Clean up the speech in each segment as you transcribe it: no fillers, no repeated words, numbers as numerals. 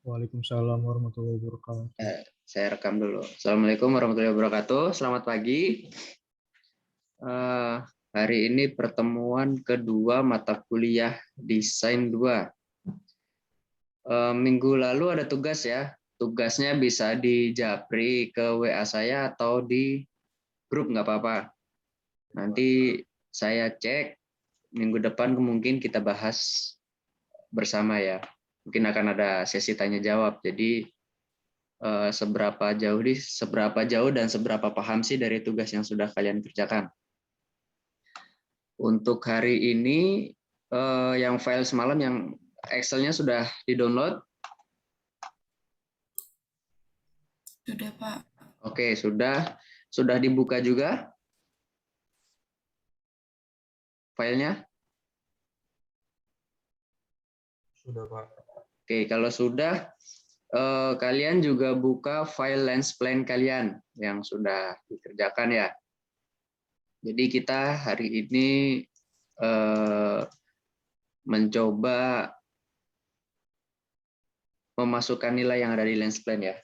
Waalaikumsalam warahmatullahi wabarakatuh. Saya rekam dulu. Assalamualaikum warahmatullahi wabarakatuh. Selamat pagi. Hari ini pertemuan kedua mata kuliah Desain 2. Minggu lalu ada tugas ya. Tugasnya bisa di japri ke WA saya atau di grup, nggak apa-apa. Nanti saya cek, minggu depan mungkin kita bahas bersama ya. Mungkin akan ada sesi tanya jawab. Jadi seberapa jauh dan seberapa paham sih dari tugas yang sudah kalian kerjakan. Untuk hari ini yang file semalam yang Excel-nya sudah di-download? Sudah, Pak. Oke, sudah dibuka juga filenya? Sudah, Pak. Oke, kalau sudah kalian juga buka file lens plan kalian yang sudah dikerjakan ya. Jadi kita hari ini mencoba memasukkan nilai yang ada di lens plan ya.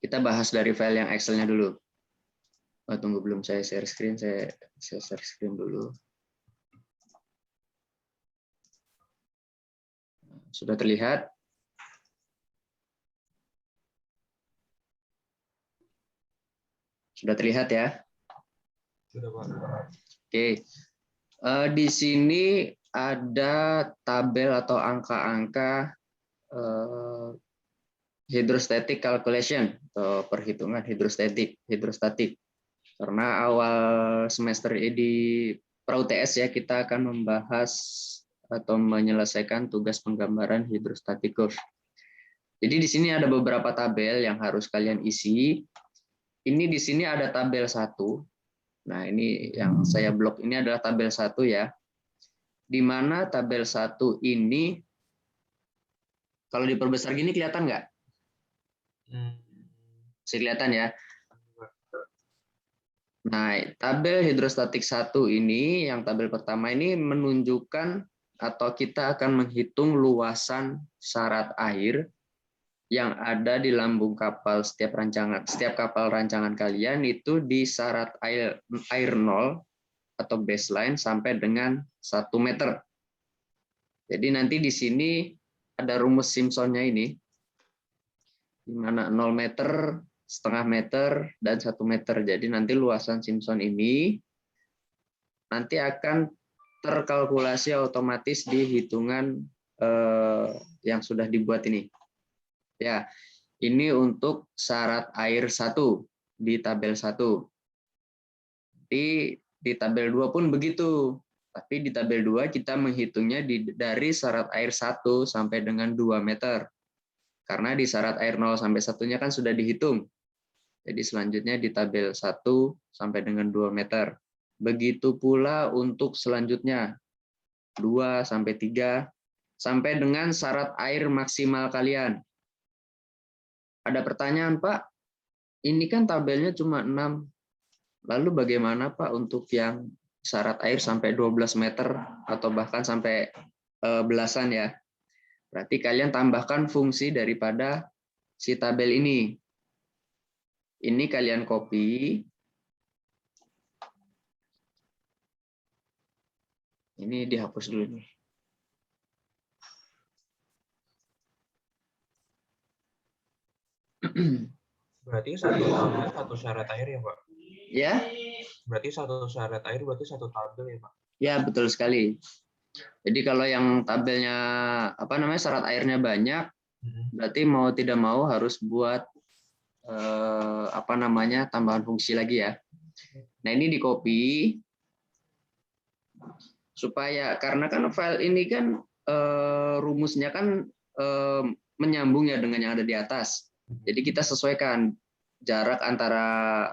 Kita bahas dari file yang Excel-nya dulu. Tunggu, belum saya share screen, saya share screen dulu. Sudah terlihat? Sudah terlihat ya? Sudah, Pak. Oke. Di sini ada tabel atau angka-angka hydrostatic calculation atau perhitungan hidrostatik. Karena awal semester ini di PRA-UTS ya, kita akan membahas atau menyelesaikan tugas penggambaran hydrostatic curve. Jadi di sini ada beberapa tabel yang harus kalian isi. Ini di sini ada tabel 1. Nah, ini yang saya blok ini adalah tabel 1 ya. Di mana tabel 1 ini kalau diperbesar gini kelihatan nggak? Bisa kelihatan ya. Nah, tabel hidrostatik 1 ini, yang tabel pertama ini menunjukkan atau kita akan menghitung luasan syarat air yang ada di lambung kapal setiap kapal rancangan kalian itu di syarat air 0 atau baseline sampai dengan 1 meter. Jadi nanti di sini ada rumus Simpsonnya ini, di mana 0 meter, setengah meter, dan 1 meter. Jadi nanti luasan Simpson ini nanti akan terkalkulasi otomatis di hitungan yang sudah dibuat ini. Ya, ini untuk syarat air 1 di tabel 1. Di tabel 2 pun begitu. Tapi di tabel 2 kita menghitungnya dari syarat air 1 sampai dengan 2 meter. Karena di syarat air 0 sampai 1-nya kan sudah dihitung. Jadi selanjutnya di tabel 1 sampai dengan 2 meter. Begitu pula untuk selanjutnya 2 sampai 3 sampai dengan syarat air maksimal kalian. Ada pertanyaan, Pak, ini kan tabelnya cuma 6. Lalu bagaimana Pak untuk yang syarat air sampai 12 meter atau bahkan sampai belasan ya? Berarti kalian tambahkan fungsi daripada si tabel ini. Ini kalian copy. Ini dihapus dulu nih. Berarti satu syarat air ya, Pak? Ya? Berarti satu syarat air berarti satu tabel ya, Pak? Ya, betul sekali. Jadi kalau yang tabelnya syarat airnya banyak, berarti mau tidak mau harus buat tambahan fungsi lagi ya. Nah, ini di copy supaya, karena kan file ini kan rumusnya kan menyambung ya dengan yang ada di atas. Jadi kita sesuaikan jarak antara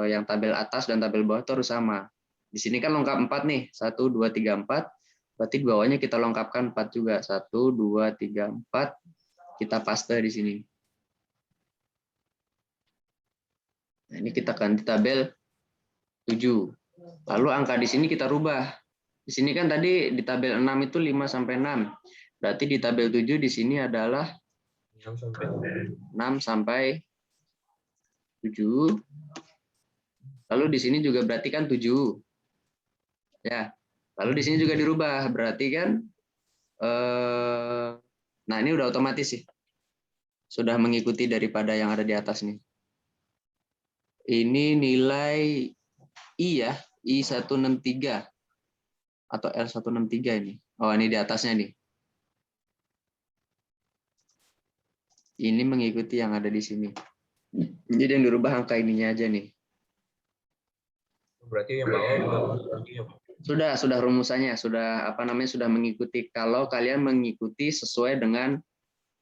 yang tabel atas dan tabel bawah itu harus sama. Di sini kan lengkap 4 nih, 1, 2, 3, 4. Berarti di bawahnya kita lengkapkan 4 juga. 1, 2, 3, 4. Kita paste di sini. Nah, ini kita ganti tabel 7. Lalu angka di sini kita rubah. Di sini kan tadi di tabel 6 itu 5 sampai 6. Berarti di tabel 7 di sini adalah 6 sampai 6 sampai 7. Lalu di sini juga berarti kan 7. Ya. Lalu di sini juga dirubah, berarti kan nah ini udah otomatis sih. Sudah mengikuti daripada yang ada di atas nih. Ini nilai I ya, I163 atau L163 ini. Oh, ini di atasnya nih. Ini mengikuti yang ada di sini. Jadi yang dirubah angka ininya aja nih. berarti yang bawah udah lagi ya, Pak? Sudah rumusannya, sudah mengikuti. Kalau kalian mengikuti sesuai dengan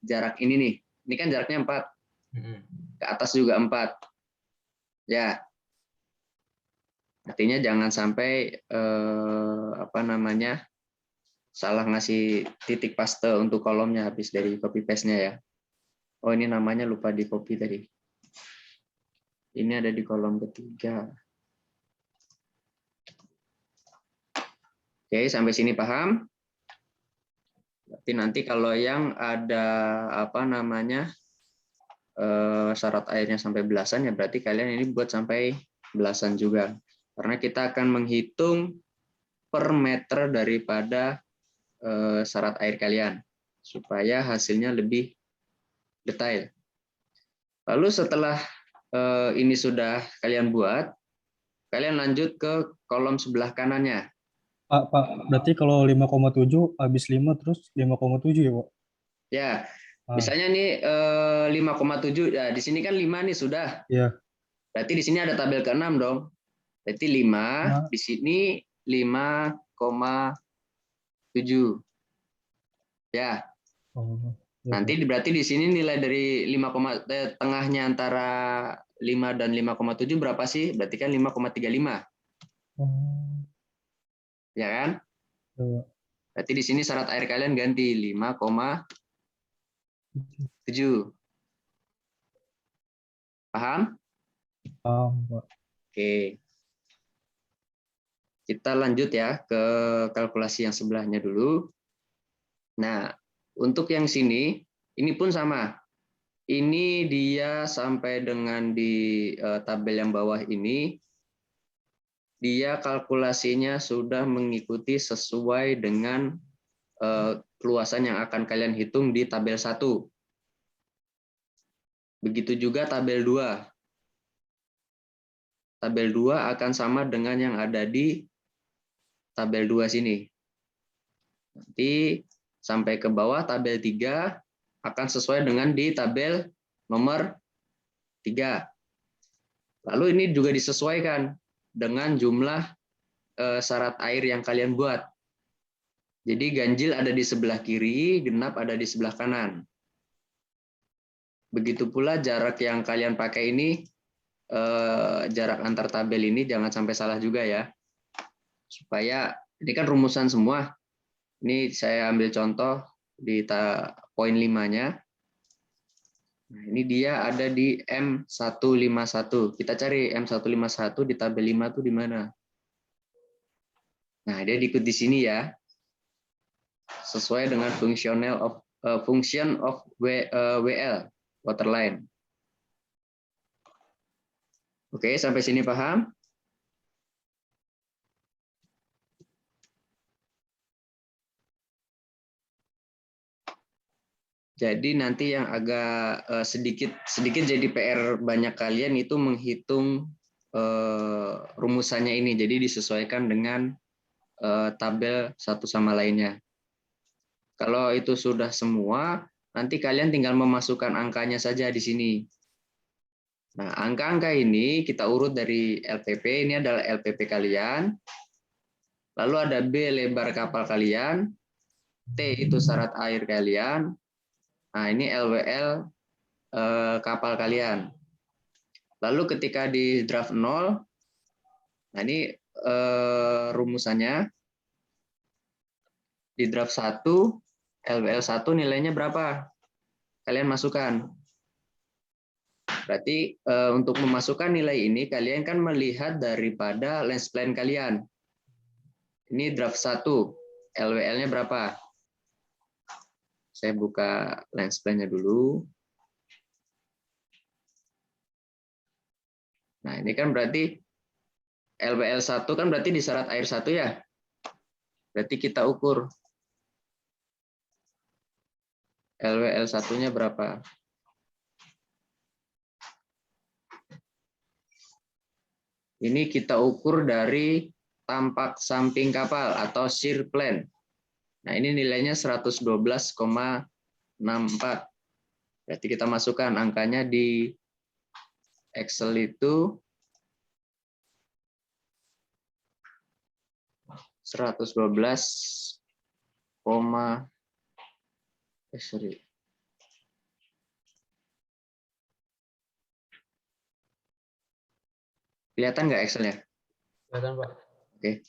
jarak ini nih. Ini kan jaraknya 4. Ke atas juga 4. Ya. Artinya jangan sampai salah ngasih titik paste untuk kolomnya habis dari copy paste-nya ya. Oh, ini namanya lupa di copy tadi. Ini ada di kolom ketiga. Oke, sampai sini paham? Berarti nanti kalau yang ada syarat airnya sampai belasan ya berarti kalian ini buat sampai belasan juga. Karena kita akan menghitung per meter daripada syarat air kalian supaya hasilnya lebih detail. Lalu setelah ini sudah kalian buat, kalian lanjut ke kolom sebelah kanannya. Pak, berarti kalau 5,7 habis 5 terus 5,7 ya, Pak? Ya, misalnya nih 5,7 ya di sini kan 5 nih sudah. Iya. Berarti di sini ada tabel ke-6 dong. Berarti 5, di sini 5,7. Ya. Oh, ya, Nanti berarti di sini nilai dari tengahnya antara 5 dan 5,7 berapa sih? Berarti kan 5,35. Oh, Ya kan? ya, Berarti di sini syarat air kalian ganti 5,7. Paham? paham, Pak. Oke. Kita lanjut ya ke kalkulasi yang sebelahnya dulu. Nah, untuk yang sini, ini pun sama. Ini dia sampai dengan di tabel yang bawah ini, dia kalkulasinya sudah mengikuti sesuai dengan luasan yang akan kalian hitung di tabel 1. Begitu juga tabel 2. Tabel 2 akan sama dengan yang ada di tabel 2 sini. Nanti sampai ke bawah tabel 3 akan sesuai dengan di tabel nomor 3. Lalu ini juga disesuaikan dengan jumlah syarat air yang kalian buat. Jadi ganjil ada di sebelah kiri, genap ada di sebelah kanan. Begitu pula jarak yang kalian pakai ini, jarak antar tabel ini jangan sampai salah juga ya. Supaya ini kan rumusan semua. Ini saya ambil contoh di poin 5-nya. Nah, ini dia ada di M151. Kita cari M151 di tabel 5 itu di mana? Nah, dia diikut di sini ya. Sesuai dengan function of WL, waterline. Oke, sampai sini paham? Jadi nanti yang agak sedikit jadi PR banyak kalian itu menghitung rumusannya ini. Jadi disesuaikan dengan tabel satu sama lainnya. Kalau itu sudah semua, nanti kalian tinggal memasukkan angkanya saja di sini. Nah, angka-angka ini kita urut dari LPP. Ini adalah LPP kalian. Lalu ada B lebar kapal kalian, T itu syarat air kalian. Nah, ini LWL kapal kalian. Lalu ketika di draft 0, nah ini rumusannya. Di draft 1, LWL 1 nilainya berapa? Kalian masukkan. Berarti untuk memasukkan nilai ini, kalian kan melihat daripada lens plan kalian. Ini draft 1, LWL-nya berapa? Saya buka lens plan-nya dulu. Nah, ini kan berarti LWL1 kan berarti di syarat air 1 ya. Berarti kita ukur LWL1-nya berapa. Ini kita ukur dari tampak samping kapal atau shear plan. Nah, ini nilainya 112,64. Berarti kita masukkan angkanya di Excel itu 112, kelihatan nggak Excel-nya? Kelihatan, Pak. Oke.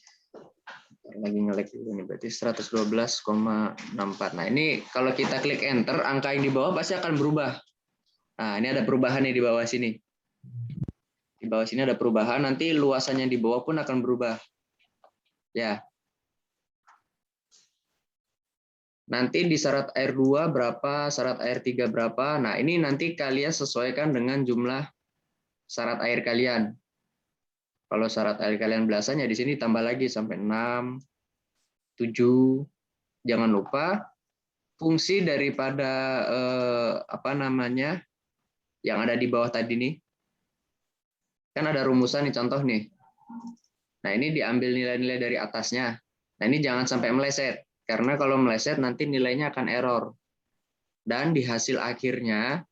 Lagi nge-lag dulu nih, berarti 112,64. Nah, ini kalau kita klik enter, angka yang di bawah pasti akan berubah. Nah, ini ada perubahan nih di bawah sini. Di bawah sini ada perubahan, nanti luasannya di bawah pun akan berubah. Ya. Nanti di syarat air 2 berapa, syarat air 3 berapa. Nah, ini nanti kalian sesuaikan dengan jumlah syarat air kalian. Kalau syarat air kalian belasan ya di sini tambah lagi sampai 6, 7. Jangan lupa fungsi daripada yang ada di bawah tadi nih. Kan ada rumusan nih, contoh nih. Nah, ini diambil nilai-nilai dari atasnya. Nah, ini jangan sampai meleset. Karena kalau meleset nanti nilainya akan error. Dan di hasil akhirnya,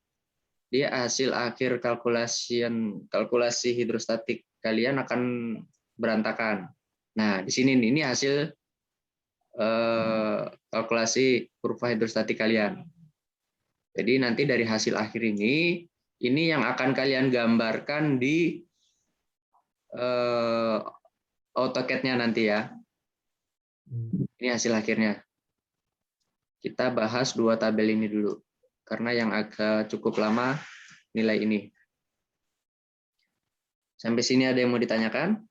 di hasil akhir kalkulasi hidrostatik kalian akan berantakan. Nah, di sini ini hasil kalkulasi kurva hidrostatik kalian. Jadi nanti dari hasil akhir ini yang akan kalian gambarkan di AutoCAD-nya nanti ya. Ini hasil akhirnya. Kita bahas 2 tabel ini dulu, karena yang agak cukup lama nilai ini. Sampai sini ada yang mau ditanyakan?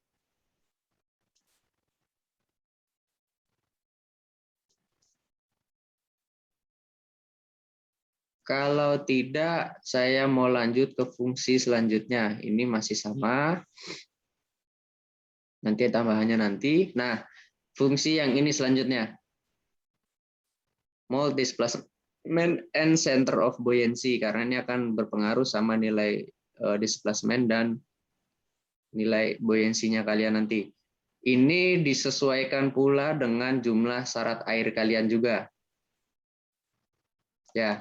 Kalau tidak, saya mau lanjut ke fungsi selanjutnya. Ini masih sama. Nanti tambahannya nanti. Nah, fungsi yang ini selanjutnya. Mold displacement and center of buoyancy. Karena ini akan berpengaruh sama nilai displacement dan nilai buoyancy-nya kalian nanti. Ini disesuaikan pula dengan jumlah syarat air kalian juga. Ya.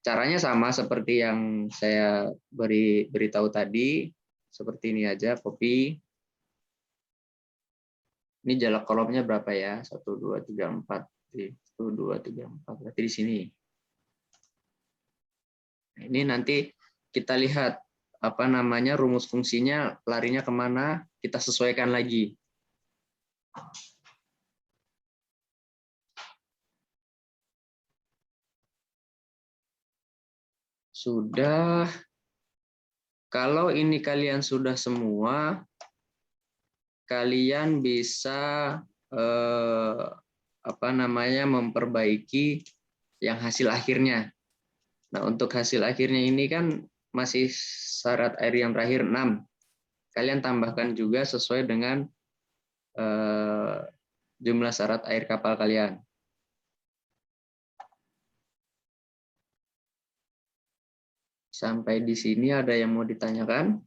Caranya sama seperti yang saya beritahu tadi, seperti ini aja, copy. Ini jalak kolomnya berapa ya? 1, 2, 3, 4. 1, 2, 3, 4. Berarti di sini. Ini nanti kita lihat rumus fungsinya larinya kemana, kita sesuaikan lagi. Sudah. Kalau ini kalian sudah semua, kalian bisa memperbaiki yang hasil akhirnya. Nah, untuk hasil akhirnya ini kan masih syarat air yang terakhir 6. Kalian tambahkan juga sesuai dengan jumlah syarat air kapal kalian. Sampai di sini ada yang mau ditanyakan?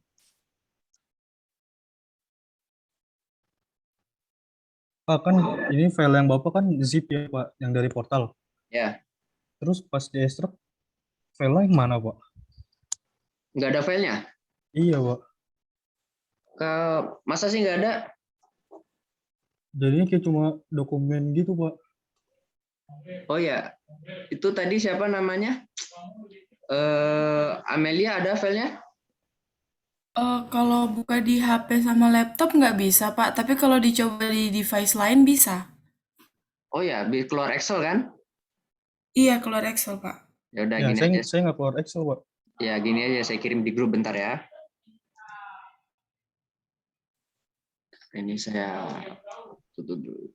Pak, kan ini file yang Bapak kan zip ya, Pak, yang dari portal. Ya. Terus pas di extract, file yang mana, Pak? Nggak ada filenya? Iya, Pak. Masa sih nggak ada? Jadinya kayak cuma dokumen gitu, Pak. Oh ya, itu tadi siapa namanya? Amelia ada filenya? Kalau buka di HP sama laptop nggak bisa, Pak. Tapi kalau dicoba di device lain bisa. Oh ya, keluar Excel kan? Iya, keluar Excel, Pak. Ya udah Ya, gini aja. saya nggak keluar Excel, Pak. Ya gini aja, saya kirim di grup bentar ya. Ini saya tutup dulu.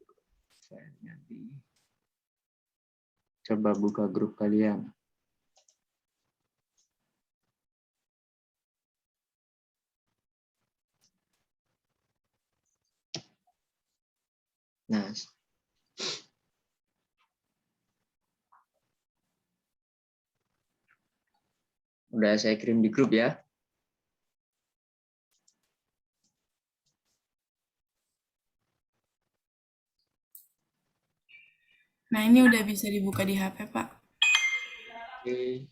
Coba buka grup kalian. Nah, udah saya kirim di grup ya. Nah, ini udah bisa dibuka di HP, Pak. Oke.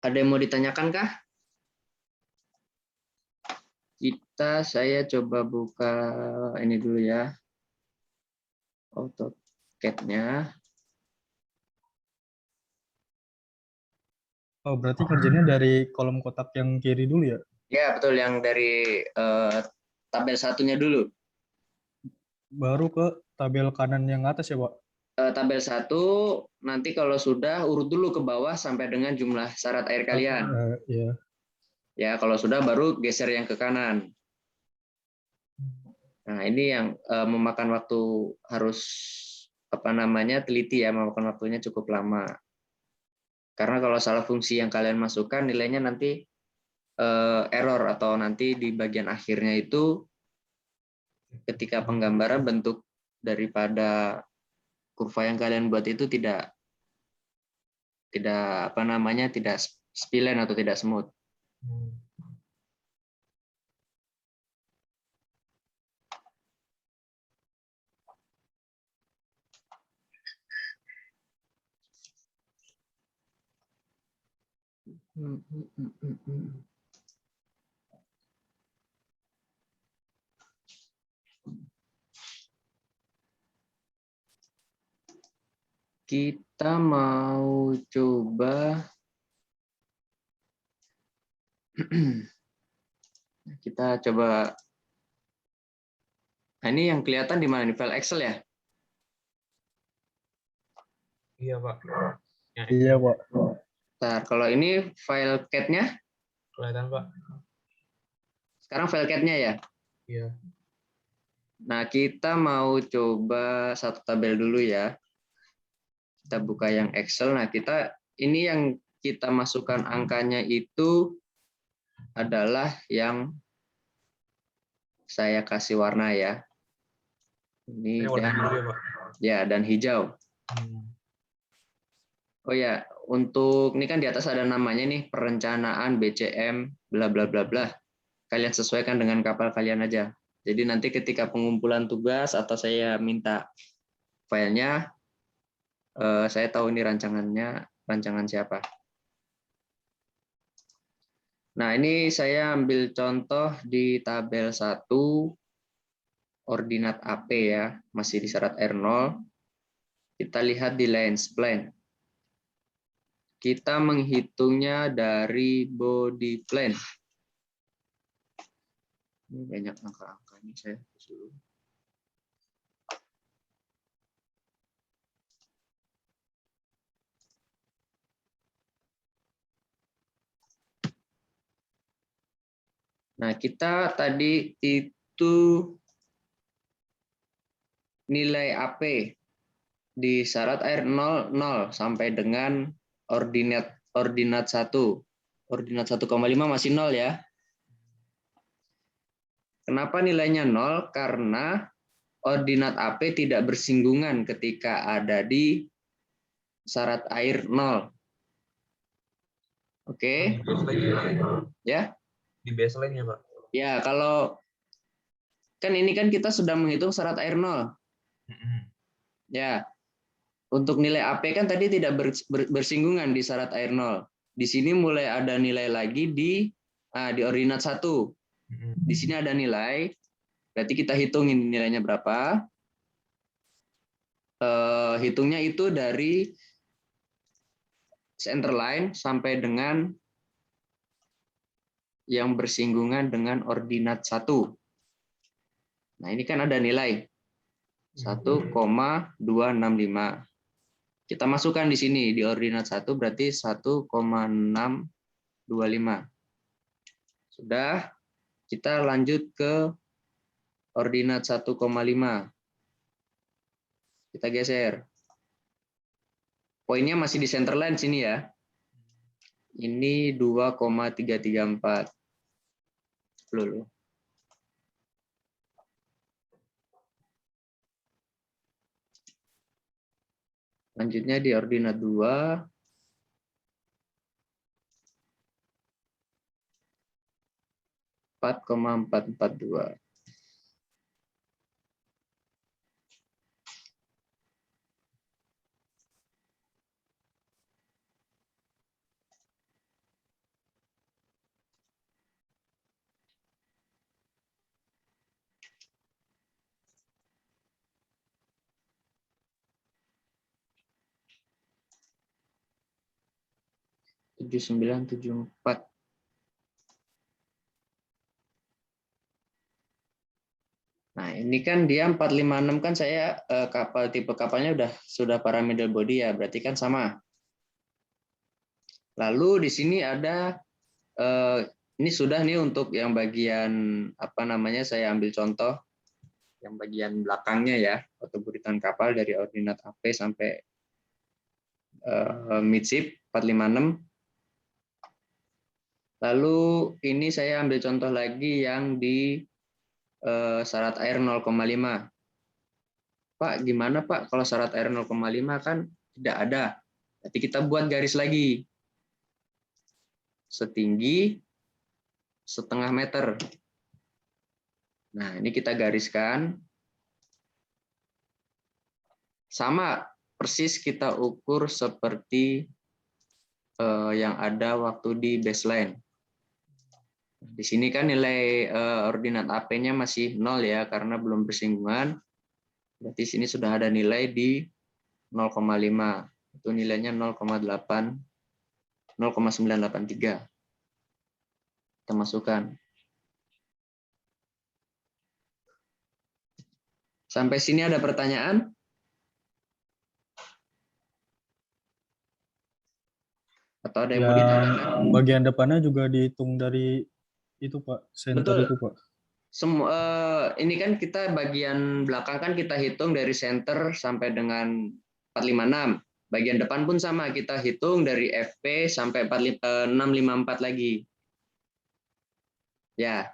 Ada yang mau ditanyakan kah? Saya coba buka ini dulu ya. AutoCAD-nya. Oh, berarti kerjanya dari kolom kotak yang kiri dulu ya? Ya, betul, yang dari tabel satunya dulu. Baru ke tabel kanan yang atas ya, Pak? Tabel 1, nanti kalau sudah urut dulu ke bawah sampai dengan jumlah syarat air kalian. Ya. Ya, kalau sudah baru geser yang ke kanan. Nah, ini yang memakan waktu, harus teliti ya, memakan waktunya cukup lama. Karena kalau salah fungsi yang kalian masukkan, nilainya nanti error, atau nanti di bagian akhirnya itu ketika penggambaran bentuk daripada kurva yang kalian buat itu tidak tidak spline atau tidak smooth. Kita mau coba nah, ini yang kelihatan di mana nih, file Excel ya? Iya, Pak. Iya, Pak. Bentar, kalau ini file CAD-nya, Kelihatan, Pak. sekarang file CAD-nya ya? Iya. Nah, kita mau coba satu tabel dulu ya. Kita buka yang Excel. Nah, ini yang kita masukkan angkanya itu adalah yang saya kasih warna ya. Ini warna dan biru ya, Pak? ya, dan hijau. Oh ya, untuk ini kan di atas ada namanya nih, perencanaan BCM bla bla bla bla. Kalian sesuaikan dengan kapal kalian aja. Jadi nanti ketika pengumpulan tugas atau saya minta filenya, saya tahu ini rancangan siapa. Nah, ini saya ambil contoh di tabel 1, ordinat AP ya, masih di syarat R0. Kita lihat di line spline. Kita menghitungnya dari body plan. Ini banyak angka-angka ini, saya dulu. Nah, kita tadi itu nilai AP di syarat air 0 sampai dengan ordinat 1. Ordinat 1,5 masih 0 ya. Kenapa nilainya 0? Karena ordinat AP tidak bersinggungan ketika ada di syarat air 0. Oke. Ya. Di baseline ya, Pak? Ya, kalau kan ini kan kita sudah menghitung syarat air 0. Ya. Untuk nilai AP kan tadi tidak bersinggungan di syarat air 0. Di sini mulai ada nilai lagi di ordinat 1. Di sini ada nilai. Berarti kita hitungin nilainya berapa. Hitungnya itu dari center line sampai dengan yang bersinggungan dengan ordinat 1. Nah, ini kan ada nilai 1,265. Kita masukkan di sini di ordinat 1 berarti 1,625. Sudah, kita lanjut ke ordinat 1,5. Kita geser. Poinnya masih di center line sini ya. Ini 2,334. Loh. Lanjutnya di ordinat 2. 4,442. Tujuh sembilan tujuh empat. Nah, ini kan dia 456 kan saya kapal tipe kapalnya sudah para middle body ya, berarti kan sama. Lalu di sini ada ini sudah nih untuk yang bagian apa namanya saya ambil contoh yang bagian belakangnya ya, atau buritan kapal dari ordinat AP sampai midship 456. Lalu ini saya ambil contoh lagi yang di syarat air 0,5. Pak, gimana Pak kalau syarat air 0,5 kan tidak ada. Berarti kita buat garis lagi. Setinggi setengah meter. Nah, ini kita gariskan. Sama persis kita ukur seperti yang ada waktu di baseline. Di sini kan nilai ordinat AP-nya masih 0 ya, karena belum bersinggungan. Berarti sini sudah ada nilai di 0,5. Itu nilainya 0,983. Kita masukkan. Sampai sini ada pertanyaan? Atau ada yang mau ditanyakan? Bagian depannya juga dihitung dari itu Pak, center Betul. itu Pak. Ini kan kita bagian belakang kan kita hitung dari center sampai dengan 456. Bagian depan pun sama, kita hitung dari FP sampai 654 lagi. Ya.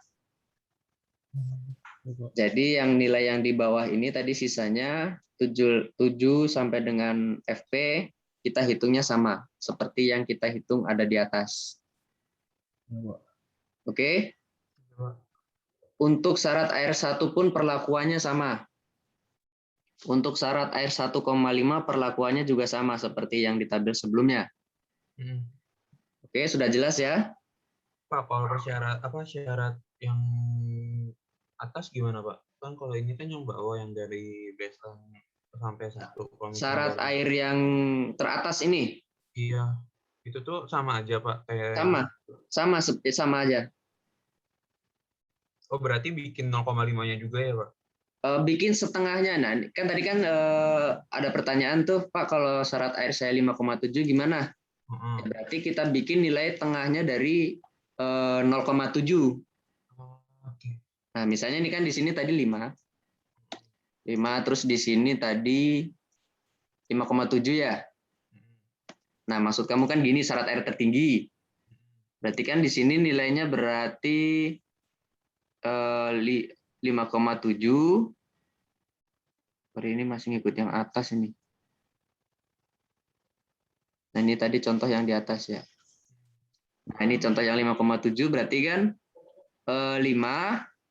Jadi yang nilai yang di bawah ini tadi sisanya 7 sampai dengan FP kita hitungnya sama seperti yang kita hitung ada di atas. Oke? Untuk syarat air 1 pun perlakuannya sama. Untuk syarat air 1,5 perlakuannya juga sama seperti yang di tabel sebelumnya. Oke, sudah jelas ya? Pak, kalau syarat yang atas gimana Pak? Kan kalau ini kan yang bawah yang dari baseline sampai 1. Syarat air yang teratas ini? Iya, itu tuh sama aja Pak? Sama aja. Oh, berarti bikin 0,5-nya juga ya Pak? Bikin setengahnya. Nah, kan tadi kan ada pertanyaan tuh, Pak, kalau syarat air saya 5,7 gimana? Ya, berarti kita bikin nilai tengahnya dari 0,7. Nah, misalnya ini kan di sini tadi 5. 5, terus di sini tadi 5,7 ya. Nah, maksud kamu kan gini, syarat air tertinggi. Berarti kan di sini nilainya berarti 5,7. Hari ini masih ngikut yang atas ini. Nah, ini tadi contoh yang di atas ya. Nah, ini contoh yang 5,7 berarti kan 5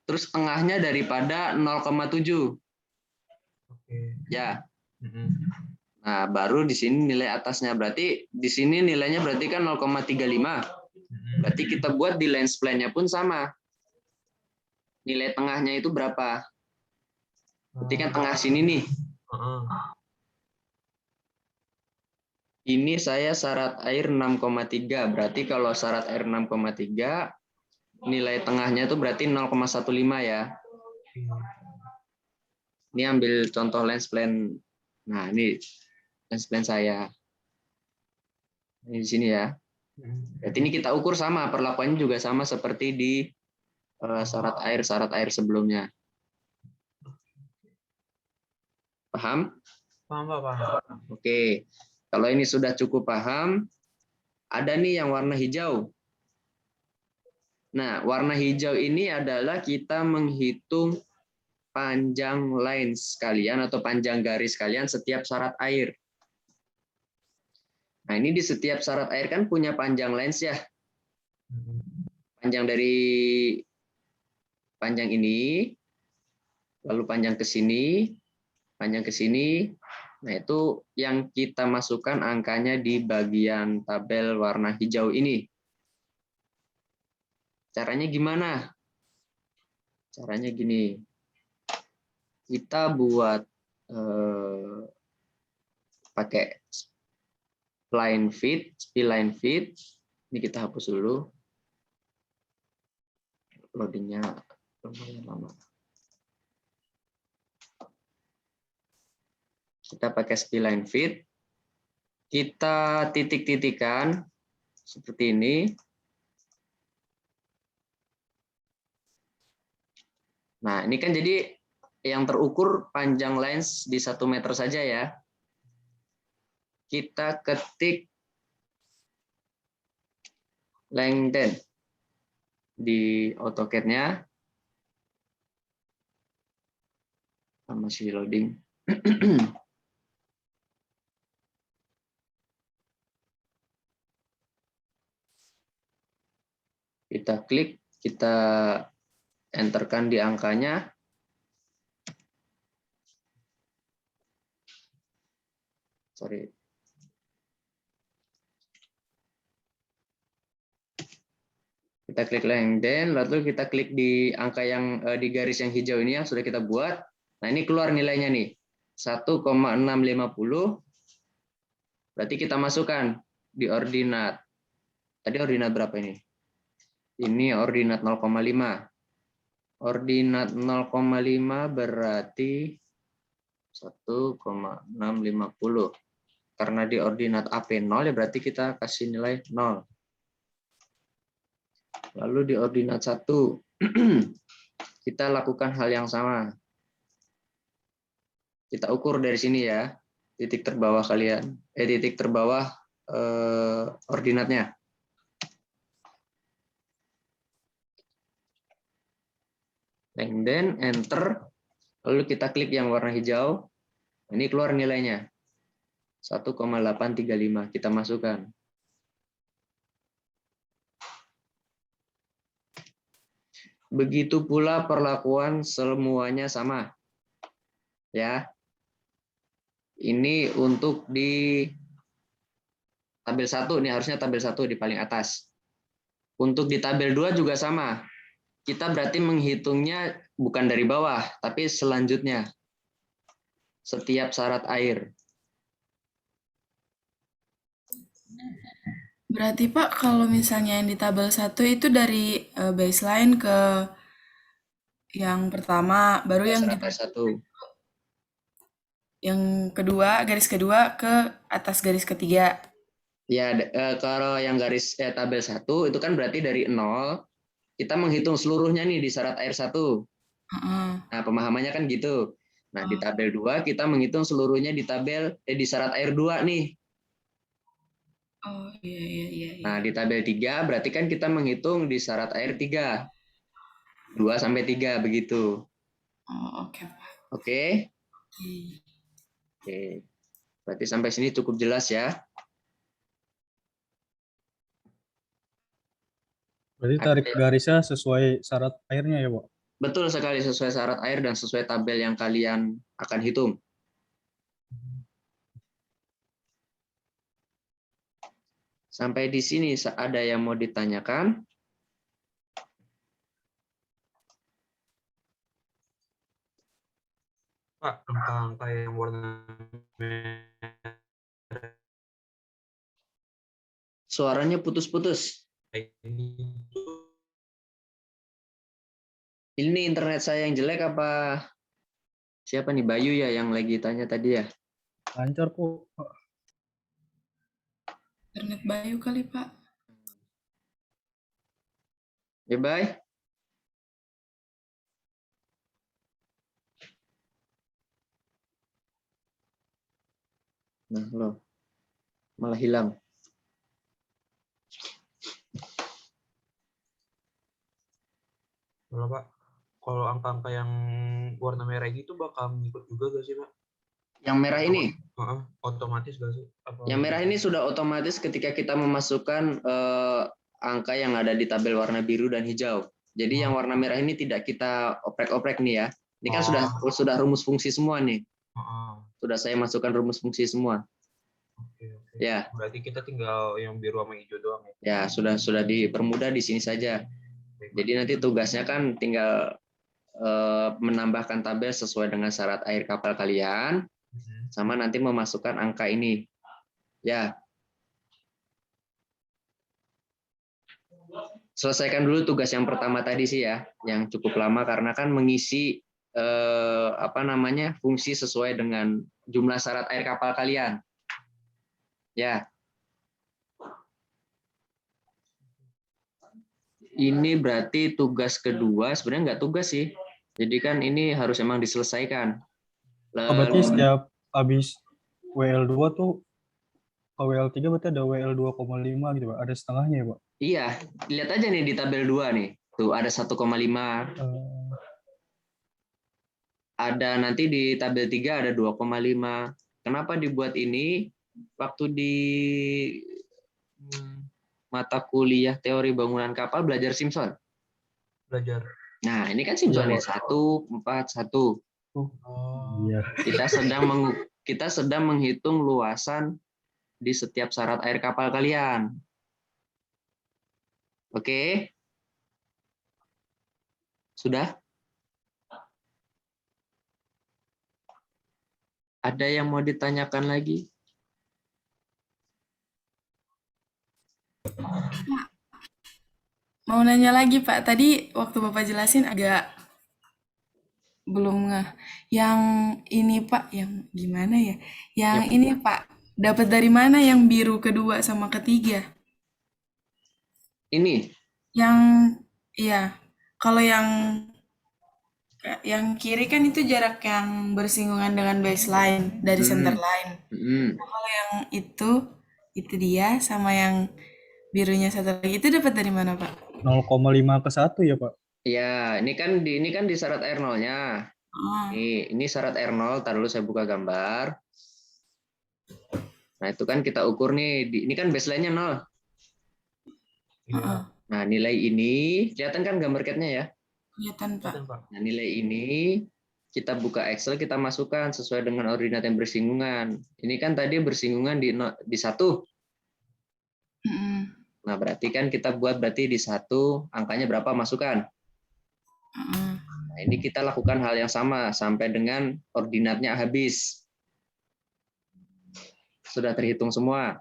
terus tengahnya daripada 0,7. Ya. Nah, baru di sini nilai atasnya berarti di sini nilainya berarti kan 0,35. Berarti kita buat di lens plan-nya pun sama. Nilai tengahnya itu berapa? Berarti kan tengah sini nih. Ini saya syarat air 6,3. Berarti kalau syarat air 6,3, nilai tengahnya itu berarti 0,15 ya. Ini ambil contoh lens plan. Nah, ini lens plan saya. Ini di sini ya. Berarti ini kita ukur sama, perlakuannya juga sama seperti di syarat air sebelumnya. Paham? Paham, Pak, paham. Oke. Kalau ini sudah cukup paham, ada nih yang warna hijau. Nah, warna hijau ini adalah kita menghitung panjang lines kalian atau panjang garis kalian setiap syarat air. Nah, ini di setiap syarat air kan punya panjang lines ya. Panjang dari panjang ini, lalu panjang ke sini, panjang ke sini. Nah, itu yang kita masukkan angkanya di bagian tabel warna hijau ini. Caranya gimana? Caranya gini. Kita buat pakai spline feed. Ini kita hapus dulu. Loadingnya lumayan lama. Kita pakai spline feed. Kita titik-titikan seperti ini. Nah, ini kan jadi yang terukur panjang lens di 1 meter saja ya. Kita ketik lengthen di AutoCAD-nya. Masih loading. Kita klik, kita enterkan di angkanya. Sorry. Kita klik lengthen, lalu kita klik di angka yang di garis yang hijau ini yang sudah kita buat. Nah, ini keluar nilainya nih. 1,650. Berarti kita masukkan di ordinat. Tadi ordinat berapa ini? Ini ordinat 0,5. Ordinat 0,5 berarti 1,650. Karena di ordinat AP 0 ya berarti kita kasih nilai 0. Lalu di ordinat 1 kita lakukan hal yang sama. Kita ukur dari sini ya, titik terbawah kalian, titik terbawah ordinatnya. And then enter, lalu kita klik yang warna hijau. Ini keluar nilainya 1,835. Kita masukkan. Begitu pula perlakuan semuanya sama. Ya. Ini untuk di tabel 1, ini harusnya tabel 1 di paling atas. Untuk di tabel 2 juga sama. Kita berarti menghitungnya bukan dari bawah, tapi selanjutnya. Setiap syarat air. Berarti Pak, kalau misalnya yang di tabel 1 itu dari baseline ke yang pertama, baru yang di Syarat air 1. yang kedua, garis kedua ke atas garis ketiga. Ya, kalau yang garis tabel 1 itu kan berarti dari 0, kita menghitung seluruhnya nih di syarat air 1. Nah, pemahamannya kan gitu. Nah, di tabel 2 kita menghitung seluruhnya di tabel di syarat air 2 nih. Oh, iya. Nah, di tabel 3 berarti kan kita menghitung di syarat air 3. 2 sampai 3 begitu. Oh, oke, Pak. Oke? Oke. Berarti sampai sini cukup jelas ya. Berarti tarik garisnya sesuai syarat airnya ya, Pak? Betul sekali, sesuai syarat air dan sesuai tabel yang kalian akan hitung. Sampai di sini ada yang mau ditanyakan? Pak, angka-angka yang warna merah Suaranya putus-putus. ini Ini internet saya yang jelek apa? Siapa nih, Bayu ya yang lagi tanya tadi ya? Lancar kok. Internet Bayu kali, Pak. Ya, bye. Nah, loh, malah hilang. Kalau Pak, kalau angka-angka yang warna merah gitu bakal ngikut juga gak sih Pak? Yang merah ini, Otomatis gak sih? yang merah ini sudah otomatis ketika kita memasukkan angka yang ada di tabel warna biru dan hijau. Jadi yang warna merah ini tidak kita oprek-oprek nih ya. Ini kan sudah rumus fungsi semua nih. Sudah saya masukkan rumus fungsi semua. Oke. Ya. Berarti kita tinggal yang biru sama hijau doang ya? Ya, sudah dipermudah di sini saja. Jadi nanti tugasnya kan tinggal menambahkan tabel sesuai dengan syarat air kapal kalian, sama nanti memasukkan angka ini. Ya. Selesaikan dulu tugas yang pertama tadi sih ya, yang cukup lama karena kan mengisi fungsi sesuai dengan jumlah syarat air kapal kalian. Ya. Ini berarti tugas kedua, sebenarnya nggak tugas sih. Jadi kan ini harus emang diselesaikan. Berarti setiap habis WL2 tuh ke WL3 berarti ada WL2,5 gitu Pak. Ada setengahnya ya Pak? Iya, lihat aja nih di tabel 2 nih. Tuh ada 1,5. Ada nanti di tabel 3 ada 2,5. Kenapa dibuat ini? Waktu di mata kuliah teori bangunan kapal belajar Simpson. Belajar. Nah, ini kan Simpson ya, 1, 4, 1. Iya. Kita sedang menghitung luasan di setiap syarat air kapal kalian. Oke? Sudah? Ada yang mau ditanyakan lagi? Mau nanya lagi Pak, tadi waktu Bapak jelasin agak belum ngeh. Yang ini Pak, yang gimana ya? Yang Yep. ini Pak, dapat dari mana yang biru kedua sama ketiga? Ini? Yang, iya, kalau yang kiri kan itu jarak yang bersinggungan dengan baseline dari center line. Kalau yang itu dia sama yang birunya satu lagi itu dapat dari mana Pak? 0,5 ke 1 ya Pak? Ya, ini kan di syarat air 0-nya. Ini syarat R0, taruh dulu saya buka gambar. Nah, itu kan kita ukur nih, ini kan baseline-nya 0. Nah, nilai ini, kelihatan kan gambar CAD-nya ya? Kelihatan Pak. Nah, nilai ini kita buka Excel, kita masukkan sesuai dengan ordinat yang bersinggungan. Ini kan tadi bersinggungan di 1. Nah, berarti kan kita buat berarti di 1, angkanya berapa masukkan? Nah, ini kita lakukan hal yang sama sampai dengan ordinatnya habis. Sudah terhitung semua.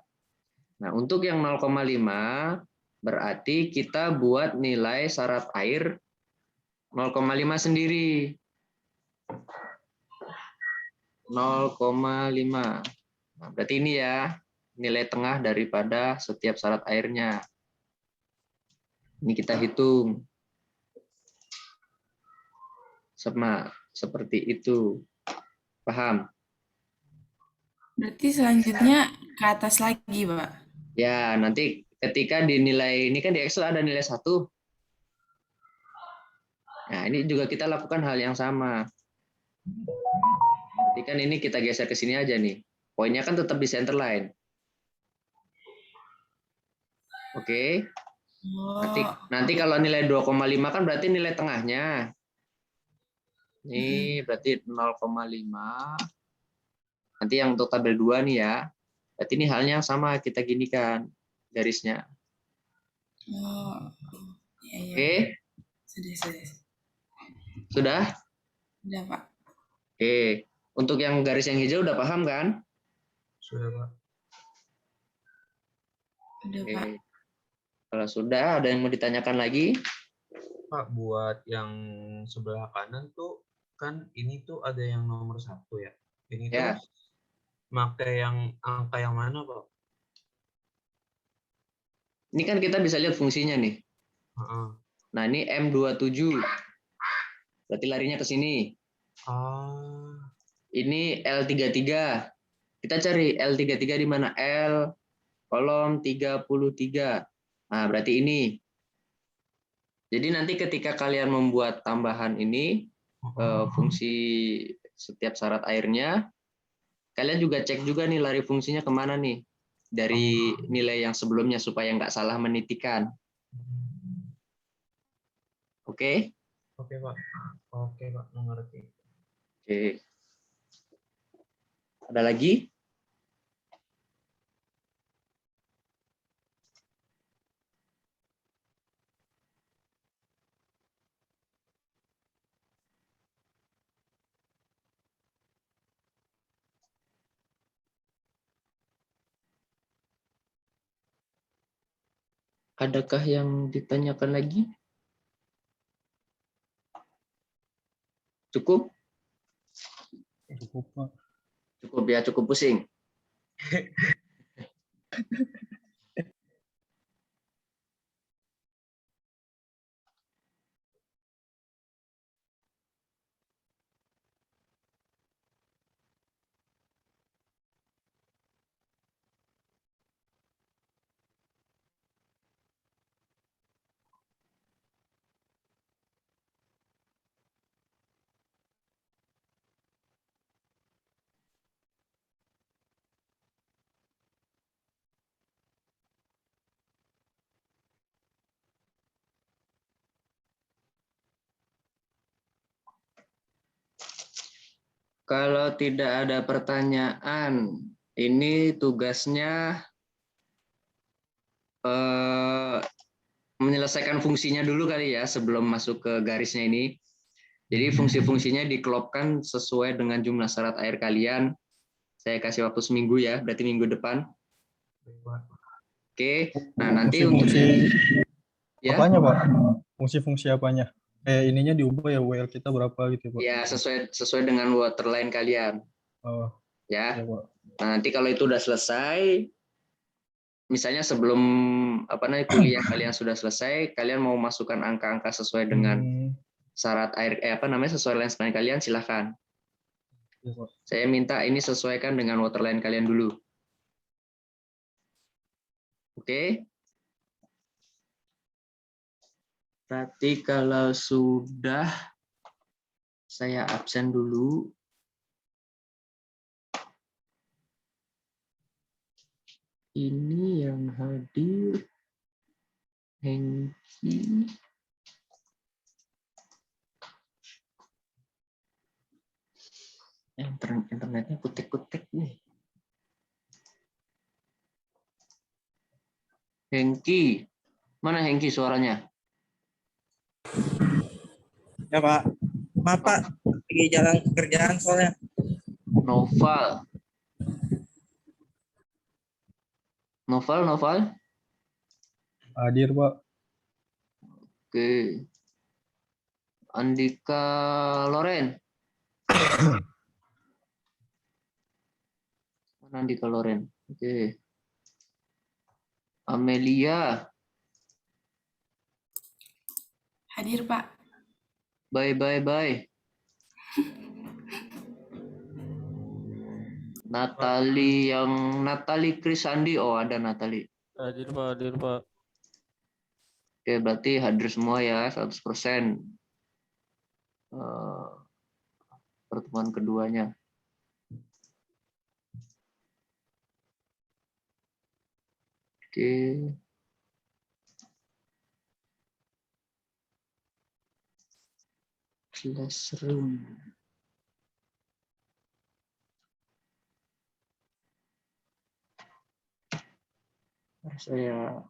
Nah, untuk yang 0,5 berarti kita buat nilai syarat air 0,5 sendiri. 0,5. Nah, berarti ini ya nilai tengah daripada setiap syarat airnya. Ini kita hitung. Seperti itu. Paham? Berarti selanjutnya ke atas lagi, Pak. Ya, nanti ketika dinilai, ini kan di Excel ada nilai 1. Nah, ini juga kita lakukan hal yang sama. Jadi kan ini kita geser ke sini aja nih. Poinnya kan tetap di center line. Oke. Nanti kalau nilai 2,5 kan berarti nilai tengahnya. Ini berarti 0,5. Nanti yang untuk tabel 2 nih ya. Berarti ini halnya sama, kita ginikan garisnya. Iya. Oke. Sudah? Sudah, Pak. Oke. Untuk yang garis yang hijau udah paham kan? Sudah, Pak. Sudah, Oke. Pak. Kalau sudah, ada yang mau ditanyakan lagi? Pak, buat yang sebelah kanan tuh kan ini tuh ada yang nomor 1 ya. Ini Ya. tuh pakai yang angka yang mana, Pak? Ini kan kita bisa lihat fungsinya nih. Nah, ini M27. Berarti larinya ke sini. Ini L33. Kita cari L33 di mana? L kolom 33. Nah, berarti ini. Jadi nanti ketika kalian membuat tambahan ini, fungsi setiap syarat airnya, kalian juga cek juga nih lari fungsinya kemana nih dari nilai yang sebelumnya supaya nggak salah menitikan. Oke? Oke, Pak. Oke, Pak, mengerti. Oke. Ada lagi? Adakah yang ditanyakan lagi? Cukup? Cukup, Pak. Cukup ya, cukup pusing. Kalau tidak ada pertanyaan, ini tugasnya menyelesaikan fungsinya dulu kali ya sebelum masuk ke garisnya ini. Jadi fungsi-fungsinya dikelopkan sesuai dengan jumlah syarat air kalian. Saya kasih waktu seminggu ya, berarti minggu depan. Oke, nah nanti untuk ya? Apanya, Pak? Fungsi-fungsi apanya? Ininya diubah ya, WL kita berapa gitu, Pak? Ya, sesuai dengan waterline kalian. Oh, ya. ya, Pak. Nah, nanti kalau itu udah selesai, misalnya sebelum kuliah kalian sudah selesai, kalian mau masukkan angka-angka sesuai dengan syarat air sesuai line kalian, silahkan. Ya, Pak. Saya minta ini sesuaikan dengan waterline kalian dulu. Oke? Berarti kalau sudah, saya absen dulu. Ini yang hadir Hengki. Internetnya kutik-kutik nih. Hengki. Mana Hengki suaranya? Ya Pak. Maaf Pak, lagi jalan pekerjaan soalnya. Noval. Hadir, Pak. Oke. Andika Loren. Mana Andika Loren? Oke. Amelia. Hadir, Pak. Bye. Natali Krisandi. Oh, ada Natali. Hadir Pak. Oke, berarti hadir semua ya, 100%. Pertemuan keduanya. Oke. Classroom. Saya